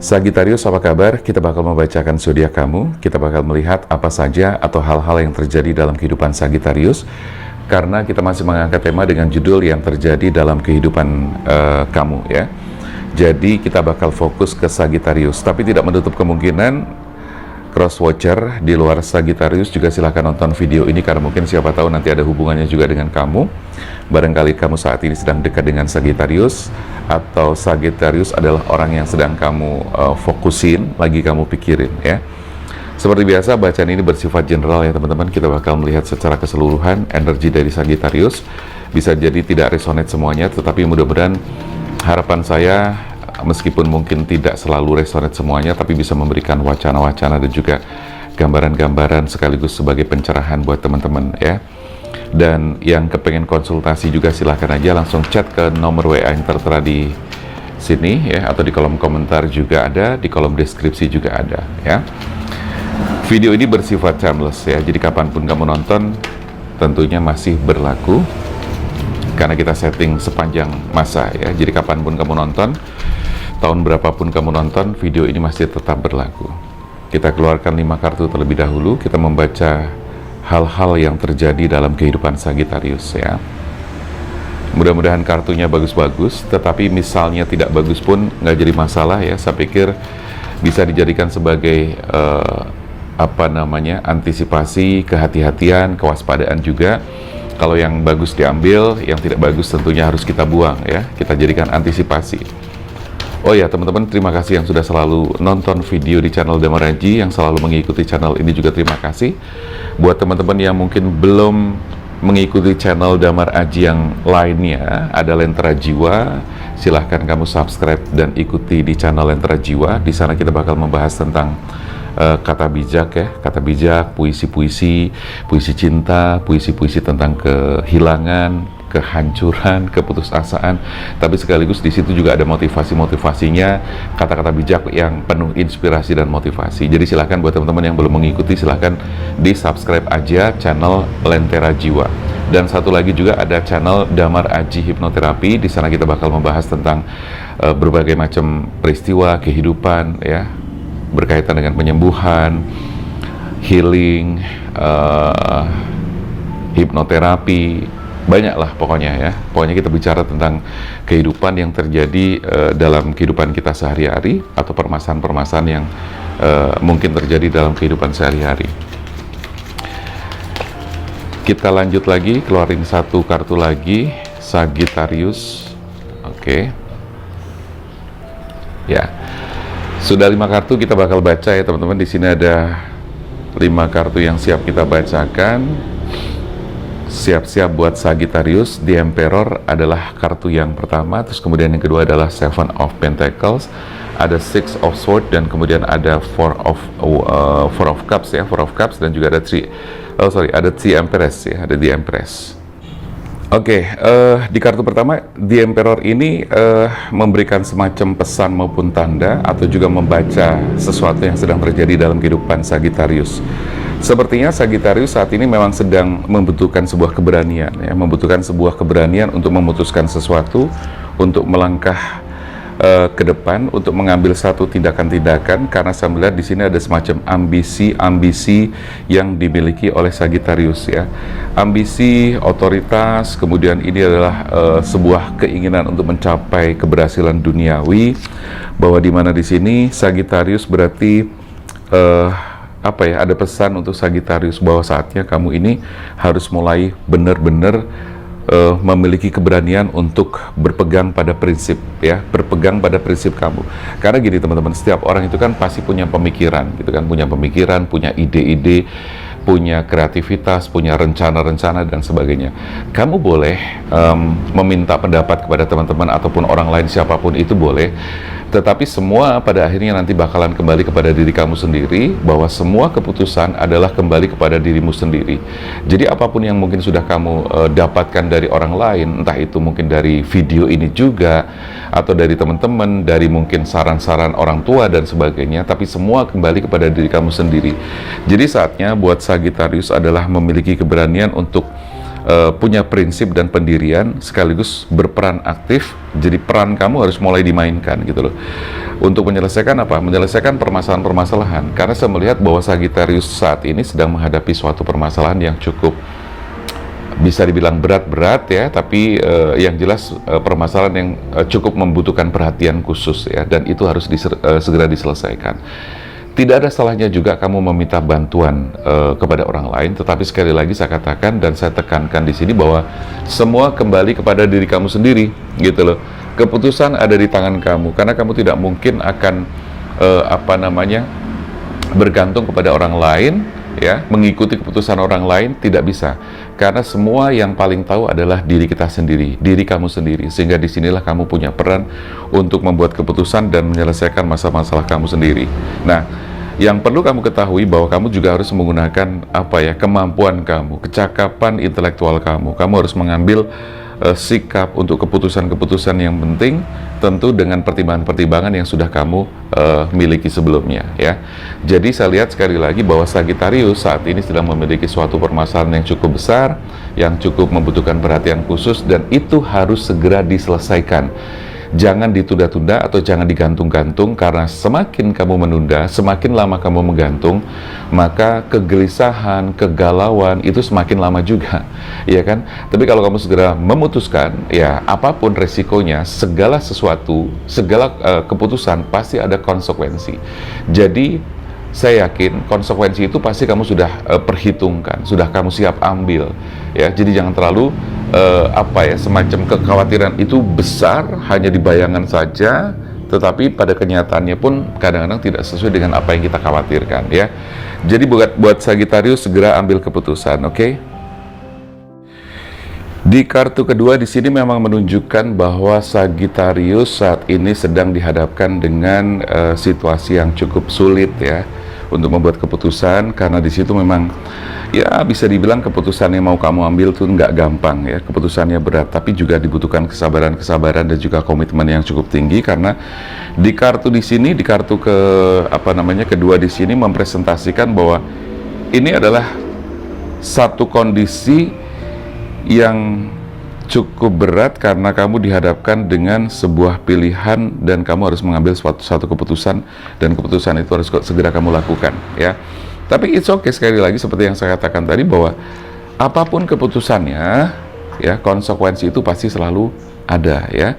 Sagittarius, apa kabar? Kita bakal membacakan zodiak kamu. Kita bakal melihat apa saja atau hal-hal yang terjadi dalam kehidupan Sagittarius. Karena kita masih mengangkat tema dengan judul yang terjadi dalam kehidupan kamu, ya. Jadi kita bakal fokus ke Sagittarius, tapi tidak menutup kemungkinan cross watcher di luar Sagittarius juga silahkan nonton video ini, karena mungkin siapa tahu nanti ada hubungannya juga dengan kamu. Barangkali kamu saat ini sedang dekat dengan Sagittarius, atau Sagittarius adalah orang yang sedang kamu fokusin, lagi kamu pikirin, ya. Seperti biasa, bacaan ini bersifat general ya teman-teman. Kita bakal melihat secara keseluruhan energi dari Sagittarius. Bisa jadi tidak resonate semuanya, tetapi mudah-mudahan harapan saya, meskipun mungkin tidak selalu resonate semuanya, tapi bisa memberikan wacana-wacana dan juga gambaran-gambaran sekaligus sebagai pencerahan buat teman-teman, ya. Dan yang kepengen konsultasi juga silahkan aja langsung chat ke nomor WA yang tertera di sini, ya, atau di kolom komentar juga ada, di kolom deskripsi juga ada, ya. Video ini bersifat timeless, ya, jadi kapanpun kamu nonton tentunya masih berlaku karena kita setting sepanjang masa, ya. Jadi kapanpun kamu nonton, tahun berapapun kamu nonton, video ini masih tetap berlaku. Kita keluarkan 5 kartu terlebih dahulu. Kita membaca hal-hal yang terjadi dalam kehidupan Sagittarius, ya. Mudah-mudahan kartunya bagus-bagus, tetapi misalnya tidak bagus pun nggak jadi masalah, ya. Saya pikir bisa dijadikan sebagai antisipasi, kehati-hatian, kewaspadaan juga. Kalau yang bagus diambil, yang tidak bagus tentunya harus kita buang, ya. Kita jadikan antisipasi. Oh ya teman-teman, terima kasih yang sudah selalu nonton video di channel Damar Aji, yang selalu mengikuti channel ini juga terima kasih. Buat teman-teman yang mungkin belum mengikuti channel Damar Aji yang lainnya, ada Lentera Jiwa, silahkan kamu subscribe dan ikuti di channel Lentera Jiwa. Di sana kita bakal membahas tentang kata bijak, ya, kata bijak, puisi-puisi, puisi cinta, puisi-puisi tentang kehilangan, kehancuran, keputusasaan, tapi sekaligus di situ juga ada motivasi-motivasinya, kata-kata bijak yang penuh inspirasi dan motivasi. Jadi silahkan buat teman-teman yang belum mengikuti, silahkan di subscribe aja channel Lentera Jiwa. Dan satu lagi juga ada channel Damar Aji Hipnoterapi. Di sana kita bakal membahas tentang berbagai macam peristiwa kehidupan, ya, berkaitan dengan penyembuhan, healing, hipnoterapi, banyaklah pokoknya, ya. Pokoknya kita bicara tentang kehidupan yang terjadi dalam kehidupan kita sehari-hari, atau permasalahan-permasalahan yang mungkin terjadi dalam kehidupan sehari-hari. Kita lanjut lagi, keluarin satu kartu lagi, Sagittarius. Oke. Ya. Sudah 5 kartu kita bakal baca, ya teman-teman. Di sini ada 5 kartu yang siap kita bacakan. Siap-siap buat Sagittarius. The Emperor adalah kartu yang pertama, terus kemudian yang kedua adalah Seven of Pentacles, ada Six of Swords, dan kemudian ada Four of Cups, ya, Four of Cups, dan juga ada ada The Empress, ya, ada The Empress. Oke, di kartu pertama, The Emperor ini memberikan semacam pesan maupun tanda, atau juga membaca sesuatu yang sedang terjadi dalam kehidupan Sagittarius. Sepertinya Sagittarius saat ini memang sedang membutuhkan sebuah keberanian, ya, membutuhkan sebuah keberanian untuk memutuskan sesuatu, untuk melangkah ke depan, untuk mengambil satu tindakan-tindakan, karena saya melihat di sini ada semacam ambisi yang dimiliki oleh Sagittarius, ya. Ambisi, otoritas, kemudian ini adalah sebuah keinginan untuk mencapai keberhasilan duniawi, bahwa di mana di sini Sagittarius berarti ada pesan untuk Sagittarius bahwa saatnya kamu ini harus mulai benar-benar memiliki keberanian untuk berpegang pada prinsip, ya, berpegang pada prinsip kamu. Karena gini teman-teman, setiap orang itu kan pasti punya pemikiran, gitu kan, punya pemikiran, punya ide-ide, punya kreativitas, punya rencana-rencana dan sebagainya. Kamu boleh meminta pendapat kepada teman-teman ataupun orang lain, siapapun itu boleh, tetapi semua pada akhirnya nanti bakalan kembali kepada diri kamu sendiri, bahwa semua keputusan adalah kembali kepada dirimu sendiri. Jadi apapun yang mungkin sudah kamu dapatkan dari orang lain, entah itu mungkin dari video ini juga, atau dari teman-teman, dari mungkin saran-saran orang tua dan sebagainya, tapi semua kembali kepada diri kamu sendiri. Jadi saatnya buat Sagittarius adalah memiliki keberanian untuk punya prinsip dan pendirian, sekaligus berperan aktif. Jadi peran kamu harus mulai dimainkan, gitu loh. Untuk menyelesaikan apa? Menyelesaikan permasalahan-permasalahan. Karena saya melihat bahwa Sagittarius saat ini sedang menghadapi suatu permasalahan yang cukup bisa dibilang berat-berat ya, tapi yang jelas permasalahan yang cukup membutuhkan perhatian khusus ya, dan itu harus segera diselesaikan. Tidak ada salahnya juga kamu meminta bantuan kepada orang lain, tetapi sekali lagi saya katakan dan saya tekankan di sini bahwa semua kembali kepada diri kamu sendiri, gitu loh. Keputusan ada di tangan kamu, karena kamu tidak mungkin akan bergantung kepada orang lain, ya, mengikuti keputusan orang lain, tidak bisa. Karena semua yang paling tahu adalah diri kita sendiri, diri kamu sendiri. Sehingga disinilah kamu punya peran untuk membuat keputusan dan menyelesaikan masalah-masalah kamu sendiri. Nah, yang perlu kamu ketahui bahwa kamu juga harus menggunakan kemampuan kamu, kecakapan intelektual kamu. Kamu harus mengambil sikap untuk keputusan-keputusan yang penting, tentu dengan pertimbangan-pertimbangan yang sudah kamu miliki sebelumnya ya. Jadi saya lihat sekali lagi bahwa Sagittarius saat ini sedang memiliki suatu permasalahan yang cukup besar, yang cukup membutuhkan perhatian khusus, dan itu harus segera diselesaikan. Jangan ditunda-tunda atau jangan digantung-gantung, karena semakin kamu menunda, semakin lama kamu menggantung, maka kegelisahan, kegalauan itu semakin lama juga, ya kan? Tapi kalau kamu segera memutuskan, ya apapun resikonya, segala sesuatu, segala keputusan pasti ada konsekuensi. Jadi saya yakin konsekuensi itu pasti kamu sudah perhitungkan, sudah kamu siap ambil, ya. Jadi jangan terlalu semacam kekhawatiran itu besar hanya di bayangan saja, tetapi pada kenyataannya pun kadang-kadang tidak sesuai dengan apa yang kita khawatirkan, ya. Jadi buat Sagittarius segera ambil keputusan, oke? Di kartu kedua di sini memang menunjukkan bahwa Sagittarius saat ini sedang dihadapkan dengan situasi yang cukup sulit ya untuk membuat keputusan, karena di situ memang ya bisa dibilang keputusan yang mau kamu ambil tuh nggak gampang ya, keputusannya berat, tapi juga dibutuhkan kesabaran dan juga komitmen yang cukup tinggi. Karena di kartu di sini, di kartu kedua di sini mempresentasikan bahwa ini adalah satu kondisi yang cukup berat karena kamu dihadapkan dengan sebuah pilihan dan kamu harus mengambil suatu keputusan, dan keputusan itu harus segera kamu lakukan ya. Tapi it's okay, sekali lagi seperti yang saya katakan tadi bahwa apapun keputusannya ya, konsekuensi itu pasti selalu ada ya.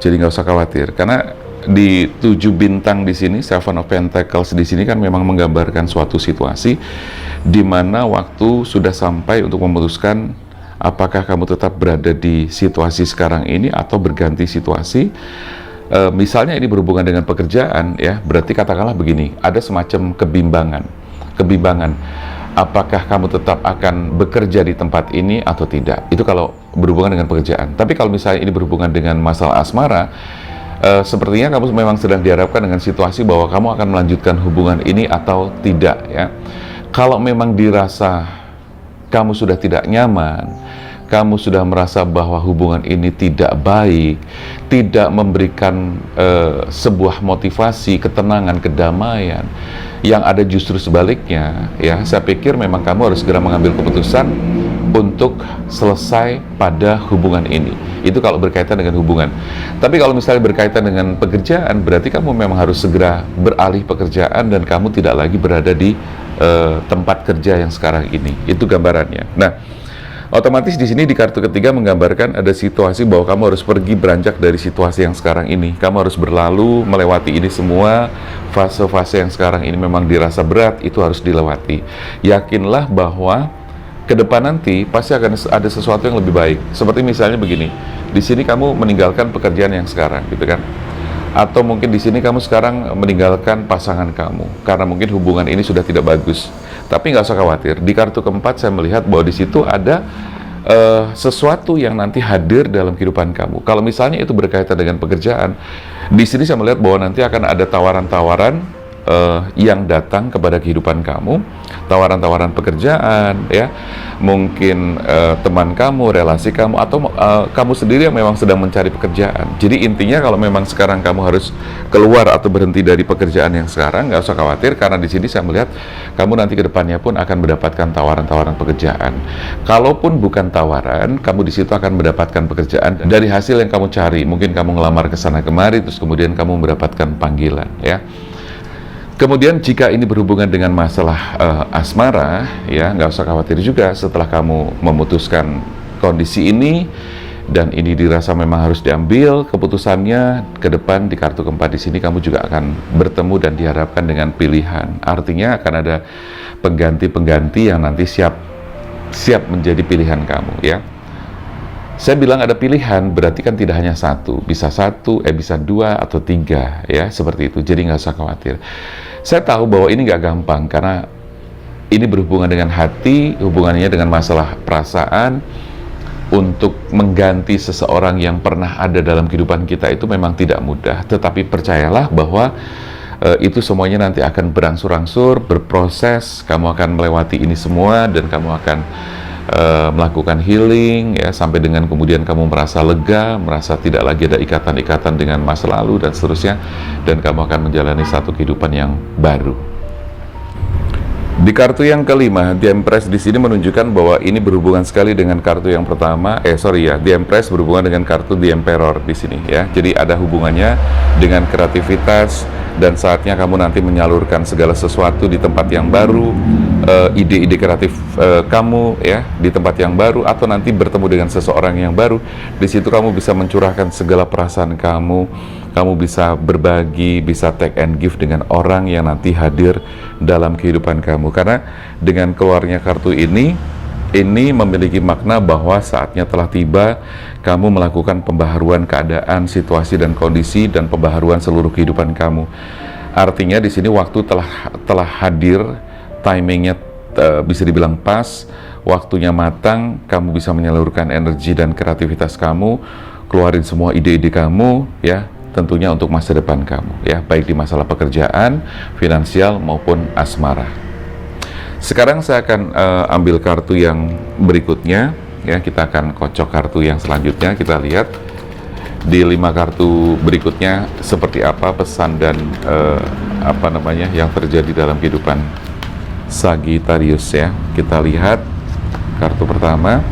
Jadi nggak usah khawatir, karena di 7 bintang di sini, Seven of Pentacles di sini kan memang menggambarkan suatu situasi di mana waktu sudah sampai untuk memutuskan apakah kamu tetap berada di situasi sekarang ini atau berganti situasi. Misalnya ini berhubungan dengan pekerjaan ya, berarti katakanlah begini, ada semacam kebimbangan. Apakah kamu tetap akan bekerja di tempat ini atau tidak? Itu kalau berhubungan dengan pekerjaan. Tapi kalau misalnya ini berhubungan dengan masalah asmara, sepertinya kamu memang sedang dihadapkan dengan situasi bahwa kamu akan melanjutkan hubungan ini atau tidak ya. Kalau memang dirasa kamu sudah tidak nyaman, kamu sudah merasa bahwa hubungan ini tidak baik, tidak memberikan sebuah motivasi, ketenangan, kedamaian, yang ada justru sebaliknya, ya, saya pikir memang kamu harus segera mengambil keputusan untuk selesai pada hubungan ini. Itu kalau berkaitan dengan hubungan. Tapi kalau misalnya berkaitan dengan pekerjaan, berarti kamu memang harus segera beralih pekerjaan dan kamu tidak lagi berada di tempat kerja yang sekarang ini. Itu gambarannya. Nah, otomatis di sini di kartu ketiga menggambarkan ada situasi bahwa kamu harus pergi beranjak dari situasi yang sekarang ini. Kamu harus berlalu melewati ini semua. Fase-fase yang sekarang ini memang dirasa berat, itu harus dilewati. Yakinlah bahwa ke depan nanti pasti akan ada sesuatu yang lebih baik. Seperti misalnya begini, di sini kamu meninggalkan pekerjaan yang sekarang, gitu kan? Atau mungkin di sini kamu sekarang meninggalkan pasangan kamu karena mungkin hubungan ini sudah tidak bagus. Tapi nggak usah khawatir. Di kartu keempat saya melihat bahwa di situ ada sesuatu yang nanti hadir dalam kehidupan kamu. Kalau misalnya itu berkaitan dengan pekerjaan, di sini saya melihat bahwa nanti akan ada tawaran-tawaran yang datang kepada kehidupan kamu, tawaran-tawaran pekerjaan, ya, mungkin teman kamu, relasi kamu, atau kamu sendiri yang memang sedang mencari pekerjaan. Jadi intinya kalau memang sekarang kamu harus keluar atau berhenti dari pekerjaan yang sekarang, nggak usah khawatir, karena di sini saya melihat kamu nanti ke depannya pun akan mendapatkan tawaran-tawaran pekerjaan. Kalaupun bukan tawaran, kamu di situ akan mendapatkan pekerjaan dari hasil yang kamu cari. Mungkin kamu ngelamar ke sana kemari, terus kemudian kamu mendapatkan panggilan, ya. Kemudian jika ini berhubungan dengan masalah asmara, ya nggak usah khawatir juga. Setelah kamu memutuskan kondisi ini dan ini dirasa memang harus diambil keputusannya, ke depan di kartu keempat di sini kamu juga akan bertemu dan diharapkan dengan pilihan. Artinya akan ada pengganti-pengganti yang nanti siap menjadi pilihan kamu, ya. Saya bilang ada pilihan, berarti kan tidak hanya satu, bisa bisa dua atau tiga, ya, seperti itu. Jadi nggak usah khawatir. Saya tahu bahwa ini nggak gampang, karena ini berhubungan dengan hati, hubungannya dengan masalah perasaan. Untuk mengganti seseorang yang pernah ada dalam kehidupan kita itu memang tidak mudah. Tetapi percayalah bahwa itu semuanya nanti akan berangsur-angsur, berproses. Kamu akan melewati ini semua dan kamu akan melakukan healing, ya, sampai dengan kemudian kamu merasa lega, merasa tidak lagi ada ikatan-ikatan dengan masa lalu dan seterusnya, dan kamu akan menjalani satu kehidupan yang baru. Di kartu yang kelima, The Empress di sini menunjukkan bahwa ini berhubungan sekali dengan kartu yang pertama. The Empress berhubungan dengan kartu The Emperor di sini, ya. Jadi ada hubungannya dengan kreativitas dan saatnya kamu nanti menyalurkan segala sesuatu di tempat yang baru, ide-ide kreatif kamu, ya, di tempat yang baru, atau nanti bertemu dengan seseorang yang baru. Di situ kamu bisa mencurahkan segala perasaan kamu. Kamu bisa berbagi, bisa take and give dengan orang yang nanti hadir dalam kehidupan kamu. Karena dengan keluarnya kartu ini memiliki makna bahwa saatnya telah tiba kamu melakukan pembaharuan keadaan, situasi dan kondisi, dan pembaharuan seluruh kehidupan kamu. Artinya di sini waktu telah hadir, timingnya bisa dibilang pas, waktunya matang, kamu bisa menyalurkan energi dan kreativitas kamu, keluarin semua ide-ide kamu, ya, tentunya untuk masa depan kamu, ya, baik di masalah pekerjaan, finansial maupun asmara. Sekarang saya akan ambil kartu yang berikutnya, ya. Kita akan kocok kartu yang selanjutnya. Kita lihat di 5 kartu berikutnya seperti apa pesan dan yang terjadi dalam kehidupan Sagittarius, ya. Kita lihat kartu pertama.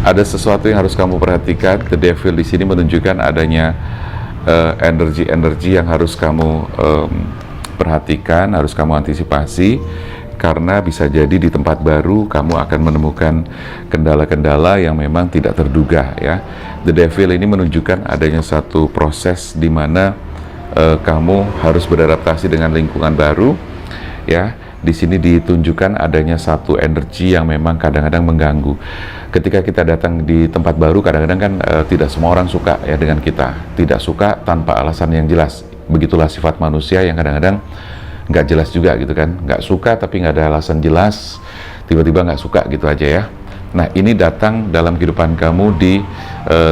Ada sesuatu yang harus kamu perhatikan. The Devil di sini menunjukkan adanya energi-energi yang harus kamu perhatikan, harus kamu antisipasi, karena bisa jadi di tempat baru kamu akan menemukan kendala-kendala yang memang tidak terduga, ya. The Devil ini menunjukkan adanya satu proses di mana kamu harus beradaptasi dengan lingkungan baru, ya. Di sini ditunjukkan adanya satu energi yang memang kadang-kadang mengganggu. Ketika kita datang di tempat baru, kadang-kadang kan tidak semua orang suka, ya, dengan kita. Tidak suka tanpa alasan yang jelas. Begitulah sifat manusia yang kadang-kadang nggak jelas juga, gitu kan. Nggak suka tapi nggak ada alasan jelas, tiba-tiba nggak suka gitu aja, ya. Nah, ini datang dalam kehidupan kamu di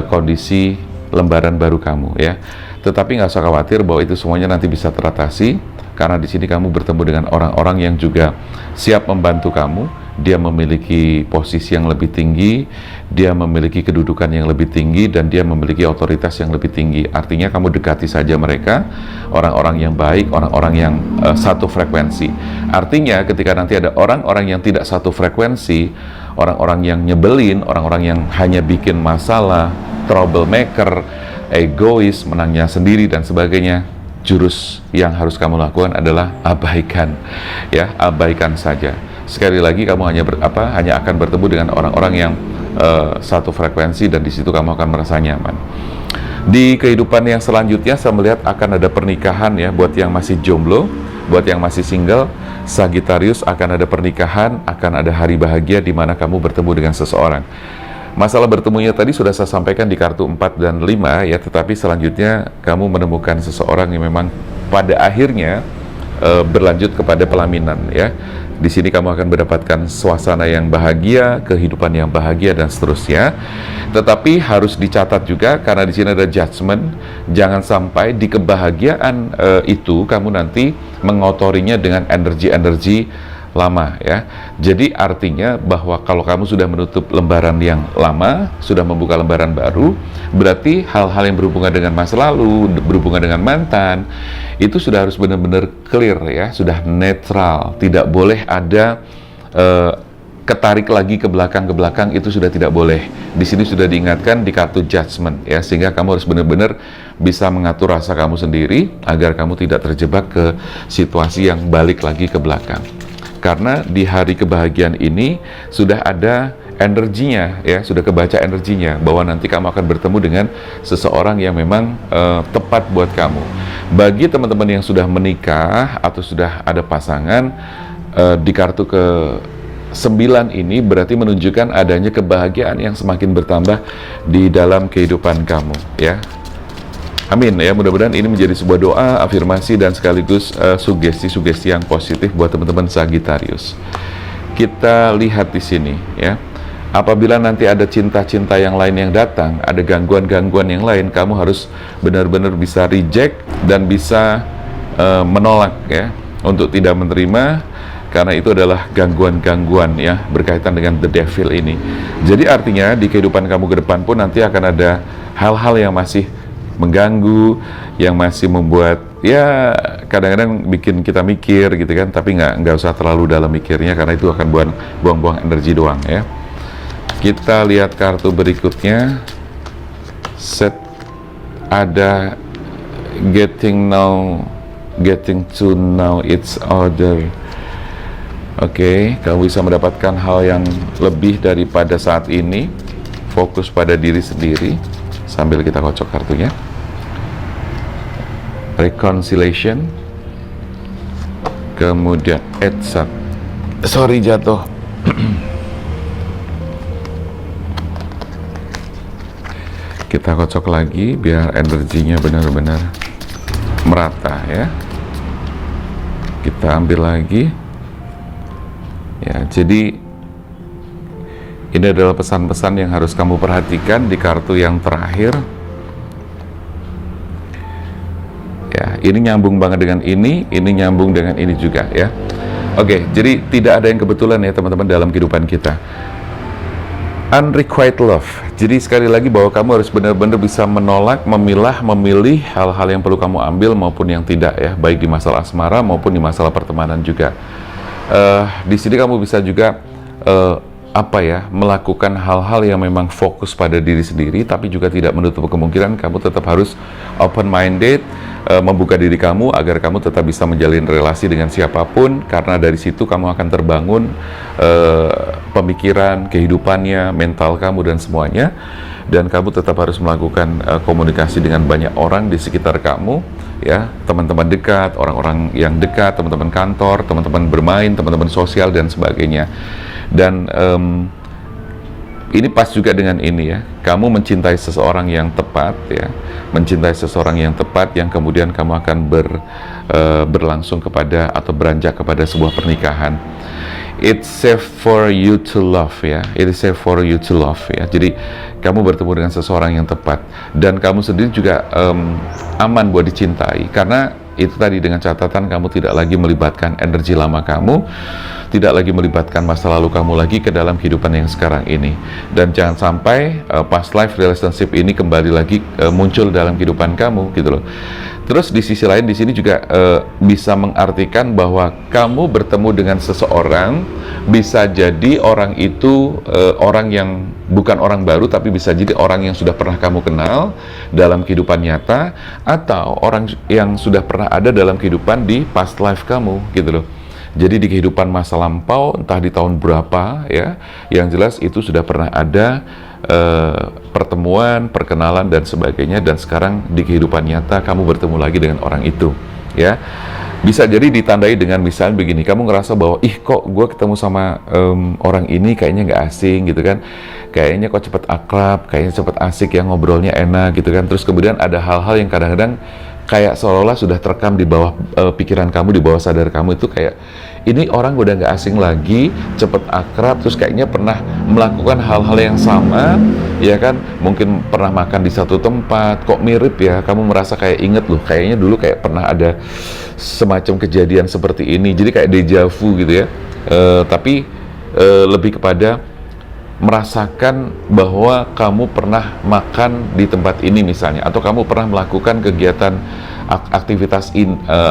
kondisi lembaran baru kamu, ya. Tetapi nggak usah khawatir bahwa itu semuanya nanti bisa teratasi, karena di sini kamu bertemu dengan orang-orang yang juga siap membantu kamu. Dia memiliki posisi yang lebih tinggi, dia memiliki kedudukan yang lebih tinggi, dan dia memiliki otoritas yang lebih tinggi. Artinya kamu dekati saja mereka, orang-orang yang baik, orang-orang yang satu frekuensi. Artinya ketika nanti ada orang-orang yang tidak satu frekuensi, orang-orang yang nyebelin, orang-orang yang hanya bikin masalah, troublemaker, egois, menangnya sendiri dan sebagainya, jurus yang harus kamu lakukan adalah abaikan, ya, abaikan saja. Sekali lagi kamu hanya akan bertemu dengan orang-orang yang satu frekuensi, dan di situ kamu akan merasa nyaman. Di kehidupan yang selanjutnya saya melihat akan ada pernikahan, ya, buat yang masih jomblo, buat yang masih single, Sagittarius akan ada pernikahan, akan ada hari bahagia di mana kamu bertemu dengan seseorang. Masalah bertemunya tadi sudah saya sampaikan di kartu 4 dan 5, ya, tetapi selanjutnya kamu menemukan seseorang yang memang pada akhirnya berlanjut kepada pelaminan, ya. Di sini kamu akan mendapatkan suasana yang bahagia, kehidupan yang bahagia, dan seterusnya. Tetapi harus dicatat juga, karena di sini ada judgment, jangan sampai di kebahagiaan itu kamu nanti mengotorinya dengan energi-energi lama, ya. Jadi artinya bahwa kalau kamu sudah menutup lembaran yang lama, sudah membuka lembaran baru, berarti hal-hal yang berhubungan dengan masa lalu, berhubungan dengan mantan, itu sudah harus benar-benar clear, ya, sudah netral, tidak boleh ada ketarik lagi ke belakang, itu sudah tidak boleh. Di sini sudah diingatkan di kartu judgment, ya, sehingga kamu harus benar-benar bisa mengatur rasa kamu sendiri agar kamu tidak terjebak ke situasi yang balik lagi ke belakang. Karena di hari kebahagiaan ini sudah ada energinya, ya, sudah kebaca energinya bahwa nanti kamu akan bertemu dengan seseorang yang memang tepat buat kamu. Bagi teman-teman yang sudah menikah atau sudah ada pasangan, di kartu ke-9 ini berarti menunjukkan adanya kebahagiaan yang semakin bertambah di dalam kehidupan kamu, ya. Amin, ya, mudah-mudahan ini menjadi sebuah doa, afirmasi, dan sekaligus sugesti-sugesti yang positif buat teman-teman Sagittarius. Kita lihat di sini, ya. Apabila nanti ada cinta-cinta yang lain yang datang, ada gangguan-gangguan yang lain, kamu harus benar-benar bisa reject dan bisa menolak, ya, untuk tidak menerima, karena itu adalah gangguan-gangguan, ya, berkaitan dengan the devil ini. Jadi artinya di kehidupan kamu ke depan pun nanti akan ada hal-hal yang masih mengganggu, yang masih membuat, ya, kadang-kadang bikin kita mikir gitu kan, tapi nggak usah terlalu dalam mikirnya, karena itu akan buang-buang energi doang, ya. Kita lihat kartu berikutnya. Set, ada getting to know each other. Oke, kamu bisa mendapatkan hal yang lebih daripada saat ini, fokus pada diri sendiri. Sambil kita kocok kartunya. Reconciliation. Kemudian sorry, jatuh. Kita kocok lagi biar energinya benar-benar merata, ya. Kita ambil lagi. Ya, jadi ini adalah pesan-pesan yang harus kamu perhatikan di kartu yang terakhir. Ya, ini nyambung banget dengan ini nyambung dengan ini juga, ya. Oke, jadi tidak ada yang kebetulan, ya, teman-teman, dalam kehidupan kita. Unrequited love. Jadi sekali lagi bahwa kamu harus benar-benar bisa menolak, memilih hal-hal yang perlu kamu ambil maupun yang tidak, ya, baik di masalah asmara maupun di masalah pertemanan juga. Di sini kamu bisa juga melakukan hal-hal yang memang fokus pada diri sendiri, tapi juga tidak menutup kemungkinan kamu tetap harus open-minded, membuka diri kamu agar kamu tetap bisa menjalin relasi dengan siapapun, karena dari situ kamu akan terbangun pemikiran, kehidupannya, mental kamu, dan semuanya. Dan kamu tetap harus melakukan komunikasi dengan banyak orang di sekitar kamu, ya, teman-teman dekat, orang-orang yang dekat, teman-teman kantor, teman-teman bermain, teman-teman sosial, dan sebagainya. Dan ini pas juga dengan ini, ya, kamu mencintai seseorang yang tepat, ya, mencintai seseorang yang tepat yang kemudian kamu akan berlangsung kepada atau beranjak kepada sebuah pernikahan. It's safe for you to love, ya. It is safe for you to love, ya. Jadi kamu bertemu dengan seseorang yang tepat, dan kamu sendiri juga aman buat dicintai, karena itu tadi dengan catatan kamu tidak lagi melibatkan energi lama kamu, tidak lagi melibatkan masa lalu kamu lagi ke dalam kehidupan yang sekarang ini. Dan jangan sampai past life relationship ini kembali lagi muncul dalam kehidupan kamu, gitu loh. Terus di sisi lain di sini juga bisa mengartikan bahwa kamu bertemu dengan seseorang, bisa jadi orang itu orang yang bukan orang baru, tapi bisa jadi orang yang sudah pernah kamu kenal dalam kehidupan nyata, atau orang yang sudah pernah ada dalam kehidupan di past life kamu, gitu loh. Jadi di kehidupan masa lampau, entah di tahun berapa, ya, yang jelas itu sudah pernah ada pertemuan, perkenalan, dan sebagainya, dan sekarang di kehidupan nyata kamu bertemu lagi dengan orang itu, ya. Bisa jadi ditandai dengan misalnya begini, kamu ngerasa bahwa, ih, kok gue ketemu sama orang ini kayaknya nggak asing, gitu kan, kayaknya kok cepet akrab, kayaknya cepet asik, ya, ngobrolnya enak, gitu kan. Terus kemudian ada hal-hal yang kadang-kadang kayak seolah-olah sudah terekam di bawah pikiran kamu, di bawah sadar kamu itu kayak ini orang udah nggak asing lagi, cepet akrab, terus kayaknya pernah melakukan hal-hal yang sama, ya kan? Mungkin pernah makan di satu tempat, kok mirip ya? Kamu merasa kayak inget loh, kayaknya dulu kayak pernah ada semacam kejadian seperti ini, jadi kayak deja vu gitu ya. Tapi lebih kepada merasakan bahwa kamu pernah makan di tempat ini misalnya, atau kamu pernah melakukan kegiatan aktivitas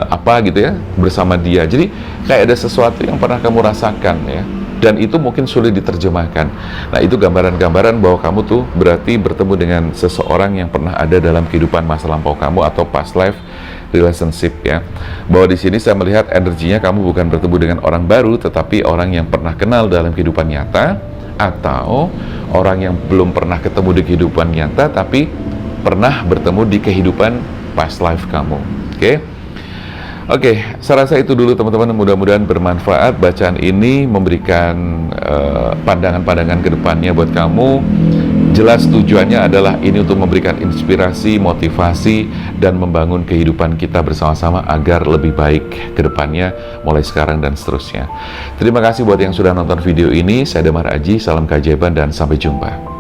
apa gitu ya bersama dia. Jadi kayak ada sesuatu yang pernah kamu rasakan ya, dan itu mungkin sulit diterjemahkan. Nah, itu gambaran-gambaran bahwa kamu tuh berarti bertemu dengan seseorang yang pernah ada dalam kehidupan masa lampau kamu atau past life relationship ya. Bahwa di sini saya melihat energinya kamu bukan bertemu dengan orang baru, tetapi orang yang pernah kenal dalam kehidupan nyata, atau orang yang belum pernah ketemu di kehidupan nyata tapi pernah bertemu di kehidupan past life kamu. Oke, saya rasa itu dulu teman-teman. Mudah-mudahan bermanfaat. Bacaan ini memberikan pandangan-pandangan ke depannya buat kamu. Jelas tujuannya adalah ini untuk memberikan inspirasi, motivasi, dan membangun kehidupan kita bersama-sama agar lebih baik ke depannya, mulai sekarang dan seterusnya. Terima kasih buat yang sudah nonton video ini. Saya Damar Aji, salam keajaiban dan sampai jumpa.